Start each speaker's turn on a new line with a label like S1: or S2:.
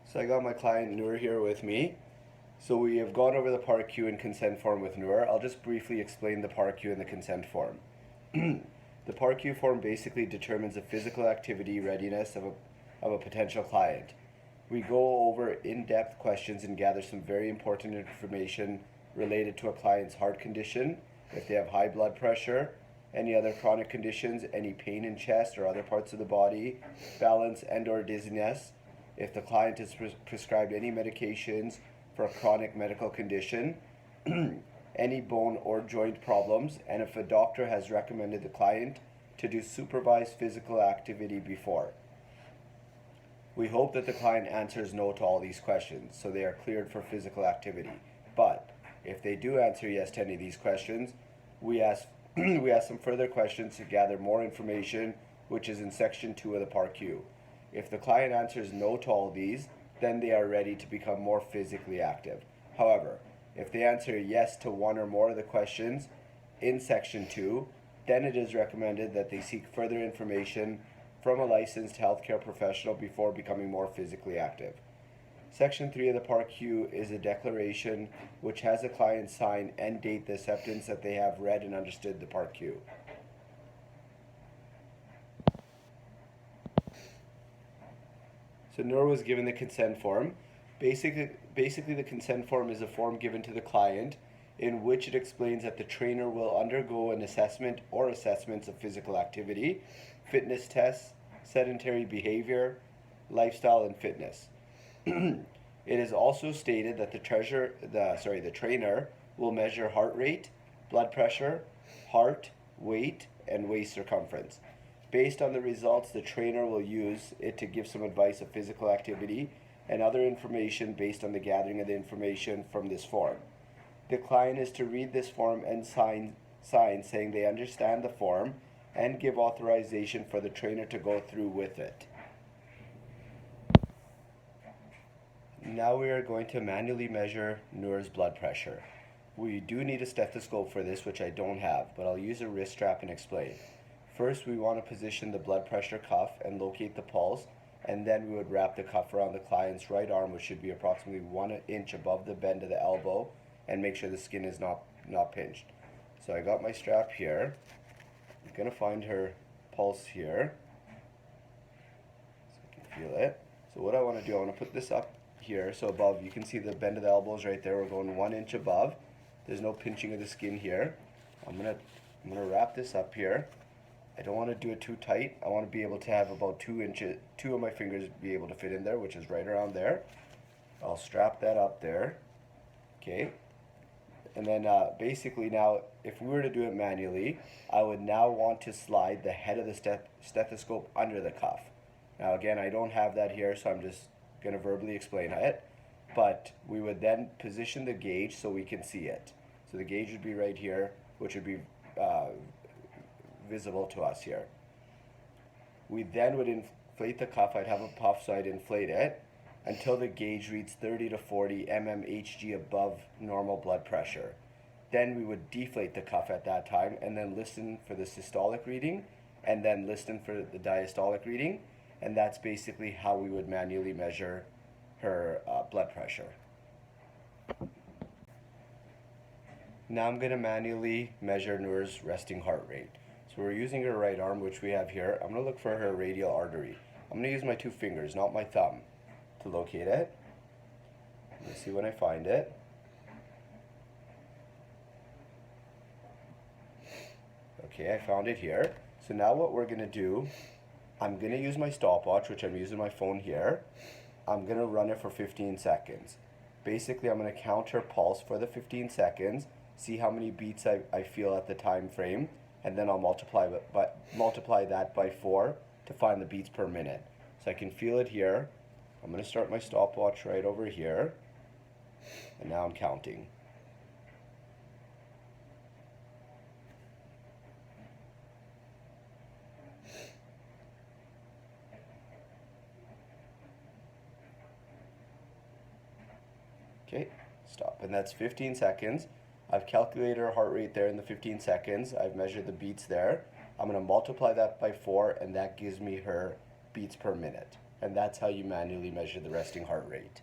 S1: So I got my client Noor here with me. So we have gone over the PAR-Q and consent form with Noor. I'll just briefly explain the PAR-Q and the consent form. The PAR-Q form basically determines the physical activity readiness of a potential client. We go over in-depth questions and gather some very important information related to a client's heart condition, if they have high blood pressure, any other chronic conditions, any pain in chest or other parts of the body, balance and or dizziness, if the client is prescribed any medications for a chronic medical condition, any bone or joint problems, and if a doctor has recommended the client to do supervised physical activity before. We hope that the client answers no to all these questions, so they are cleared for physical activity. But if they do answer yes to any of these questions, we ask we ask some further questions to gather more information, which is in section 2 of the PAR-Q. If the client answers no to all these, then they are ready to become more physically active. However, if they answer yes to one or more of the questions in section 2, then it is recommended that they seek further information from a licensed healthcare professional before becoming more physically active. Section 3 of the PAR-Q is a declaration which has the client sign and date the acceptance that they have read and understood the PAR-Q. So Noor was given the consent form. Basically, the consent form is a form given to the client in which it explains that the trainer will undergo an assessment or assessments of physical activity, fitness tests, sedentary behavior, lifestyle, and fitness. It is also stated that the trainer will measure heart rate, blood pressure, heart, weight, and waist circumference. Based on the results, the trainer will use it to give some advice of physical activity and other information based on the gathering of the information from this form. The client is to read this form and sign saying they understand the form and give authorization for the trainer to go through with it. Now we are going to manually measure Noor's blood pressure. We do need a stethoscope for this, which I don't have, but I'll use a wrist strap and explain. First, we want to position the blood pressure cuff and locate the pulse, and then we would wrap the cuff around the client's right arm, which should be approximately 1 inch above the bend of the elbow, and make sure the skin is not pinched. So I got my strap here. I'm going to find her pulse here, so I can feel it. So what I want to do, I want to put this up here, so above, you can see the bend of the elbows right there. We're going 1 inch above. There's no pinching of the skin here. I'm gonna wrap this up here. I don't want to do it too tight. I want to be able to have about 2 inches, 2 of my fingers be able to fit in there, which is right around there. I'll strap that up there. Okay. And then basically now, if we were to do it manually, I would now want to slide the head of the stethoscope under the cuff. Now again, I don't have that here, so I'm just going to verbally explain it. But we would then position the gauge so we can see it. So the gauge would be right here, which would be visible to us here. We then would inflate the cuff. I'd have a puff, so I'd inflate it until the gauge reads 30 to 40 mmHg above normal blood pressure. Then we would deflate the cuff at that time and then listen for the systolic reading and then listen for the diastolic reading. And that's basically how we would manually measure her blood pressure. Now I'm going to manually measure Noor's resting heart rate. So we're using her right arm, which we have here. I'm going to look for her radial artery. I'm going to use my 2 fingers, not my thumb, to locate it. Let's see when I find it. Okay, I found it here. So now what we're going to do, I'm going to use my stopwatch, which I'm using my phone here. I'm going to run it for 15 seconds. Basically, I'm going to count her pulse for the 15 seconds, see how many beats I feel at the time frame, and then I'll multiply that by 4 to find the beats per minute. So I can feel it here. I'm going to start my stopwatch right over here, and now I'm counting. Okay, stop. And that's 15 seconds. I've calculated her heart rate there in the 15 seconds. I've measured the beats there. I'm going to multiply that by 4, and that gives me her beats per minute. and that's how you manually measure the resting heart rate.